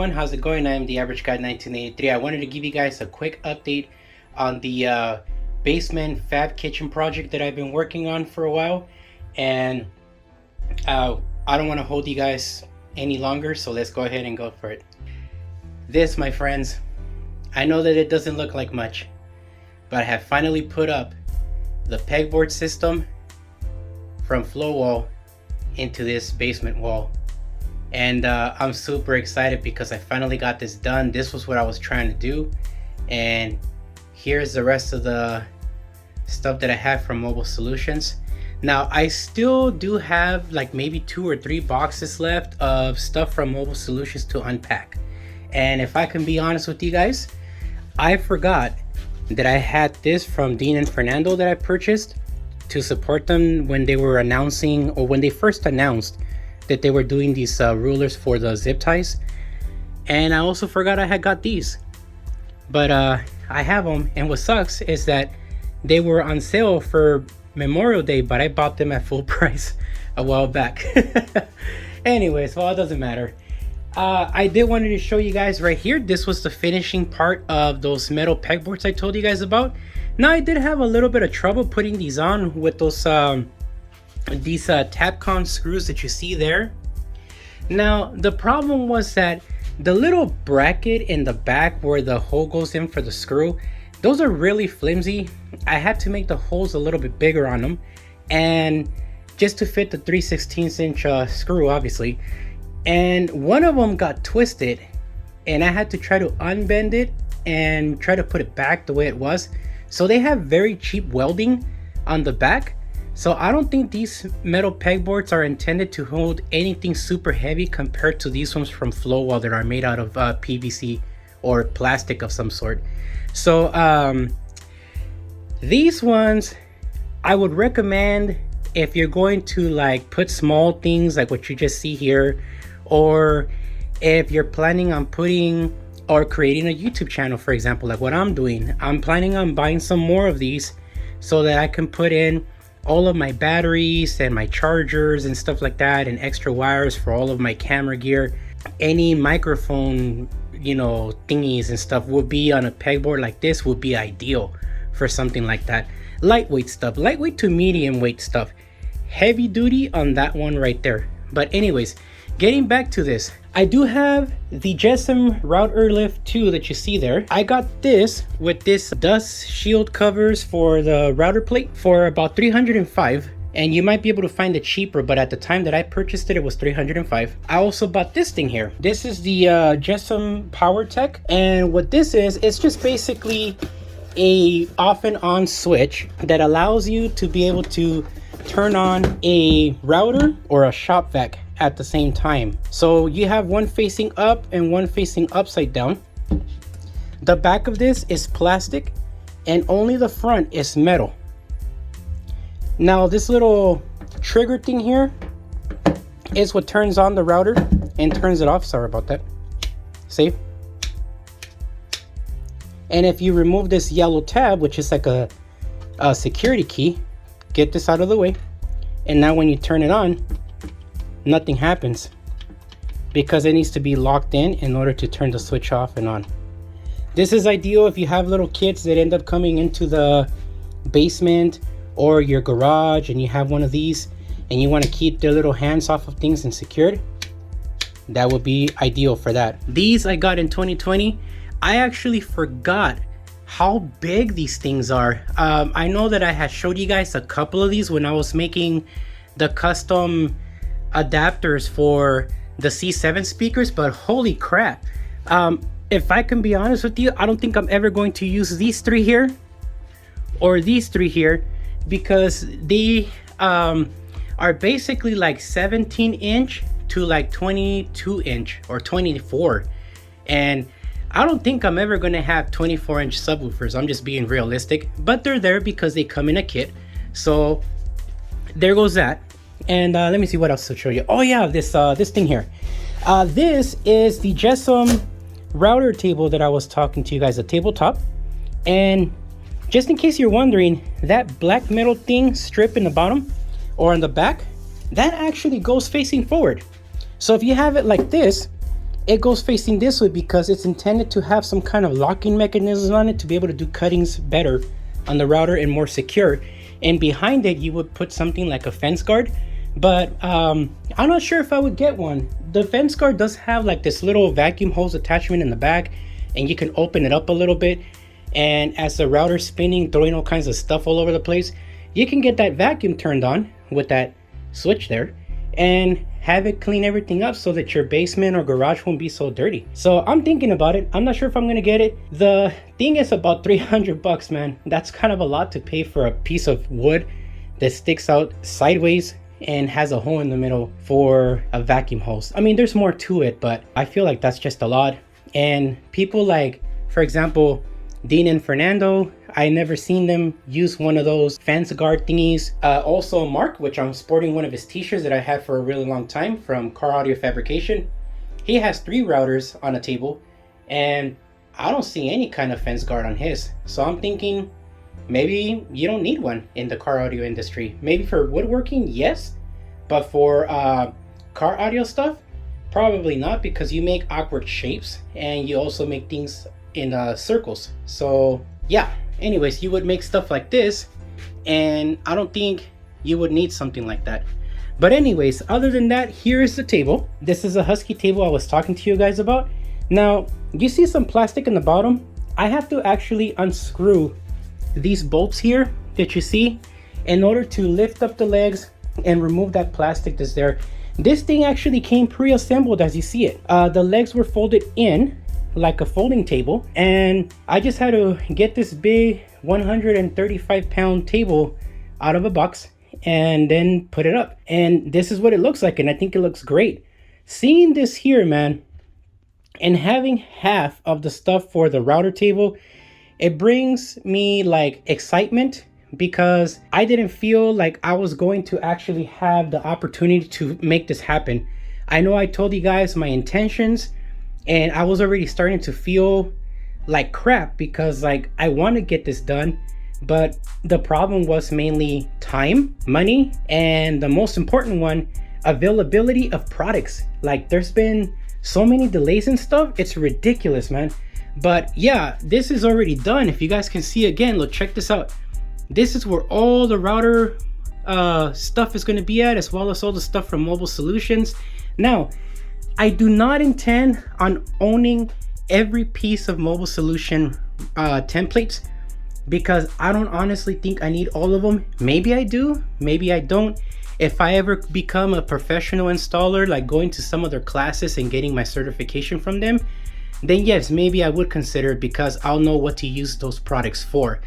everyone, how's it going? I am the Average Guy 1983. I wanted to give you guys a quick update on the basement Fab Kitchen project that I've been working on for a while, and I don't want to hold you guys any longer, so let's go ahead and go for it. This, my friends, I know that it doesn't look like much, but I have finally put up the pegboard system from flow wall into this basement wall. And I'm super excited because I finally got this done. This was what I was trying to do. And here's the rest of the stuff that I have from Mobile Solutions. Now, I still do have like maybe 2 or 3 boxes left of stuff from Mobile Solutions to unpack. And if I can be honest with you guys, I forgot that I had this from Dean and Fernando that I purchased to support them when they were announcing, or when they first announced that they were doing these rulers for the zip ties. And I also forgot I had got these, but I have them. And what sucks is that they were on sale for Memorial Day, but I bought them at full price a while back. Anyways, well, it doesn't matter. I did wanted to show you guys right here. This was the finishing part of those metal pegboards I told you guys about. Now, I did have a little bit of trouble putting these on with those these Tapcon screws that you see there. Now, the problem was that the little bracket in the back where the hole goes in for the screw, those are really flimsy. I had to make the holes a little bit bigger on them, and just to fit the 3/16 inch screw, obviously. And one of them got twisted, and I had to try to unbend it and try to put it back the way it was. So they have very cheap welding on the back. So I don't think these metal pegboards are intended to hold anything super heavy compared to these ones from Flowwall that are made out of PVC or plastic of some sort. So these ones I would recommend if you're going to like put small things like what you just see here, or if you're planning on putting or creating a YouTube channel, for example, like what I'm doing. I'm planning on buying some more of these so that I can put in all of my batteries and my chargers and stuff like that, and extra wires for all of my camera gear. Any microphone, you know, thingies and stuff would be on a pegboard like this, would be ideal for something like that. Lightweight stuff, lightweight to medium weight stuff, heavy duty on that one right there. But anyways, getting back to this, I do have the GESM router lift 2 that you see there. I got this with this dust shield covers for the router plate for about $305, and you might be able to find it cheaper, but at the time that I purchased it, it was $305. I also bought this thing here. This is the GESM Power Tech, and what this is, it's just basically a off and on switch that allows you to be able to turn on a router or a shop vac at the same time. So you have one facing up and one facing upside down. The back of this is plastic and only the front is metal. Now this little trigger thing here is what turns on the router and turns it off. Sorry about that. See? And if you remove this yellow tab, which is like a security key, get this out of the way, and now when you turn it on, nothing happens because it needs to be locked in order to turn the switch off and on. This is ideal if you have little kids that end up coming into the basement or your garage and you have one of these and you want to keep their little hands off of things and secured. That would be ideal for that. These I got in 2020. I actually forgot how big these things are. I know that I had showed you guys a couple of these when I was making the custom adapters for the C7 speakers, but holy crap. If I can be honest with you, I don't think I'm ever going to use these 3 here or these 3 here, because they are basically like 17 inch to like 22 inch or 24, and I don't think I'm ever going to have 24 inch subwoofers. I'm just being realistic, but they're there because they come in a kit. So there goes that. And let me see what else to show you. Oh yeah, this thing here. This is the GESM router table that I was talking to you guys, the tabletop. And just in case you're wondering, that black metal thing strip in the bottom or on the back, that actually goes facing forward. So if you have it like this, it goes facing this way because it's intended to have some kind of locking mechanism on it to be able to do cuttings better on the router and more secure. And behind it, you would put something like a fence guard. But I'm not sure if I would get one. The fence guard does have like this little vacuum hose attachment in the back, and you can open it up a little bit. And as the router's spinning, throwing all kinds of stuff all over the place, you can get that vacuum turned on with that switch there and have it clean everything up so that your basement or garage won't be so dirty. So I'm thinking about it. I'm not sure if I'm gonna get it. The thing is about 300 bucks, man. That's kind of a lot to pay for a piece of wood that sticks out sideways and has a hole in the middle for a vacuum hose. I mean, there's more to it, but I feel like that's just a lot. And people like, for example, Dean and Fernando, I never seen them use one of those fence guard thingies. Also Mark, which I'm sporting one of his t-shirts that I had for a really long time from Car Audio Fabrication. He has 3 routers on a table, and I don't see any kind of fence guard on his. So I'm thinking maybe you don't need one in the car audio industry. Maybe for woodworking, yes, but for car audio stuff, probably not, because you make awkward shapes and you also make things in circles. So yeah, anyways, you would make stuff like this, and I don't think you would need something like that. But anyways, other than that, here is the table. This is a Husky table I was talking to you guys about. Now, you see some plastic in the bottom. I have to actually unscrew these bolts here that you see in order to lift up the legs and remove that plastic that's there. This thing actually came pre-assembled as you see it. The legs were folded in like a folding table, and I just had to get this big 135-pound table out of a box and then put it up, and this is what it looks like, and I think it looks great. Seeing this here, man, and having half of the stuff for the router table, it brings me like excitement, because I didn't feel like I was going to actually have the opportunity to make this happen. I know I told you guys my intentions, and I was already starting to feel like crap because like I want to get this done, but the problem was mainly time, money, and the most important one, availability of products. Like there's been so many delays and stuff, it's ridiculous, man. But yeah, this is already done. If you guys can see again, look, check this out. This is where all the router stuff is going to be at, as well as all the stuff from Mobile Solutions. Now, I do not intend on owning every piece of Mobile Solution templates, because I don't honestly think I need all of them. Maybe I do, maybe I don't. If I ever become a professional installer, like going to some of their classes and getting my certification from them, then yes, maybe I would consider it, because I'll know what to use those products for.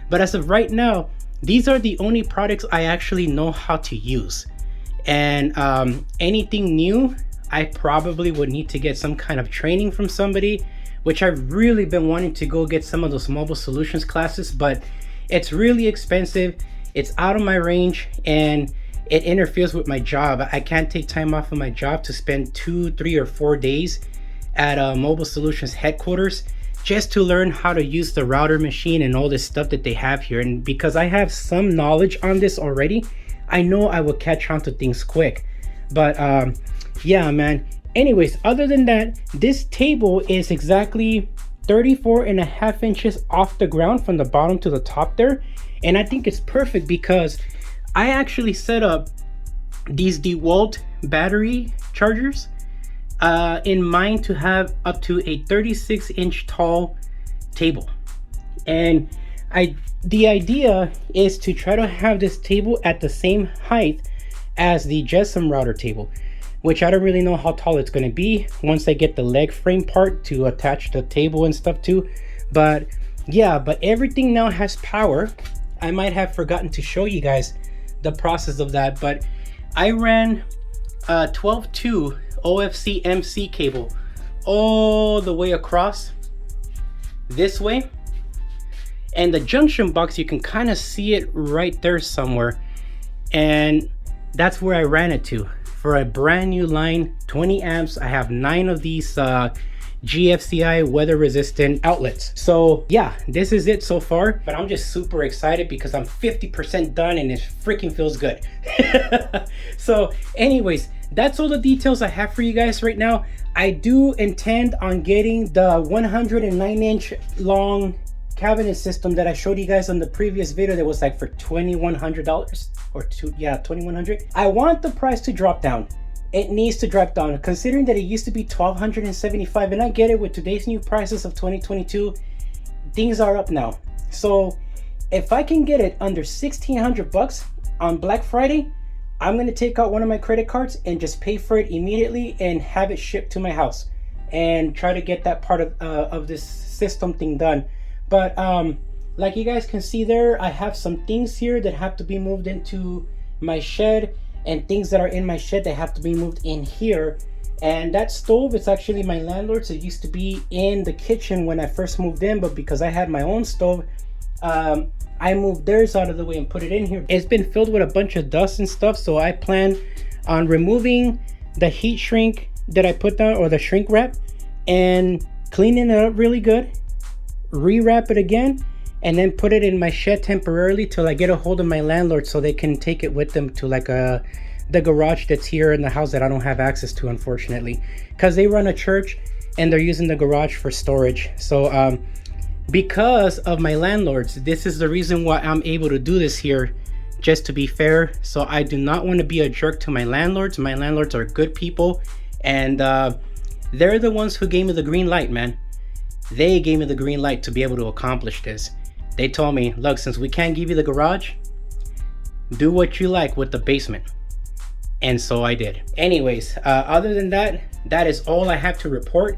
But as of right now, these are the only products I actually know how to use. And anything new, I probably would need to get some kind of training from somebody, which I've really been wanting to go get some of those Mobile Solutions classes, but it's really expensive, it's out of my range, and it interferes with my job. I can't take time off of my job to spend 2, 3, or 4 days at Mobile Solutions headquarters just to learn how to use the router machine and all this stuff that they have here. And because I have some knowledge on this already, I know I will catch on to things quick. But yeah, man. Anyways, other than that, this table is exactly 34.5 inches off the ground from the bottom to the top there. And I think it's perfect because I actually set up these DeWalt battery chargers in mind to have up to a 36-inch tall table. And the idea is to try to have this table at the same height as the Jessam router table, which I don't really know how tall it's going to be once I get the leg frame part to attach the table and stuff to. But yeah, but everything now has power. I might have forgotten to show you guys the process of that, but I ran a 12-2 OFC MC cable all the way across this way, and the junction box, you can kind of see it right there somewhere, and that's where I ran it to for a brand new line, 20 amps. I have 9 of these GFCI weather resistant outlets. So yeah, this is it so far, but I'm just super excited because I'm 50% done and it freaking feels good. So anyways, that's all the details I have for you guys right now. I do intend on getting the 109-inch long cabinet system that I showed you guys on the previous video that was like for $2,100 or $2,100. I want the price to drop down. It needs to drop down, considering that it used to be $1,275, and I get it, with today's new prices of 2022, things are up now. So if I can get it under $1,600 on Black Friday, I'm gonna take out one of my credit cards and just pay for it immediately and have it shipped to my house and try to get that part of this system thing done. But like you guys can see there, I have some things here that have to be moved into my shed, and things that are in my shed that have to be moved in here. And that stove is actually my landlord's. It used to be in the kitchen when I first moved in, but because I had my own stove, I moved theirs out of the way and put it in here. It's been filled with a bunch of dust and stuff, so I plan on removing the heat shrink that I put down, or the shrink wrap, and cleaning it up really good, rewrap it again, and then put it in my shed temporarily till I get a hold of my landlord so they can take it with them to like the garage that's here in the house that I don't have access to, unfortunately, because they run a church and they're using the garage for storage. So because of my landlords, this is the reason why I'm able to do this here, just to be fair. So I do not want to be a jerk to my landlords. My landlords are good people, and they're the ones who gave me the green light, man. They gave me the green light to be able to accomplish this. They told me, look, since we can't give you the garage, do what you like with the basement. And so I did. Anyways, other than that, that is all I have to report.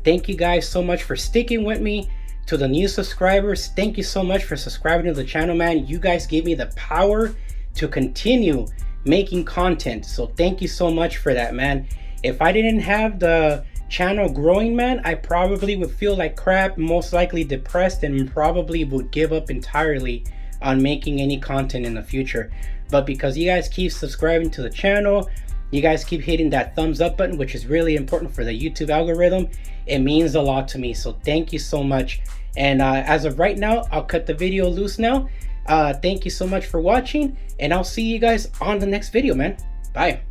Thank you guys so much for sticking with me. To the new subscribers, thank you so much for subscribing to the channel, man. You guys gave me the power to continue making content. So thank you so much for that, man. If I didn't have the channel growing, man, I probably would feel like crap, most likely depressed, and probably would give up entirely on making any content in the future. But because you guys keep subscribing to the channel, you guys keep hitting that thumbs up button, which is really important for the YouTube algorithm, it means a lot to me. So thank you so much. And as of right now, I'll cut the video loose now. Thank you so much for watching, and I'll see you guys on the next video, man. Bye.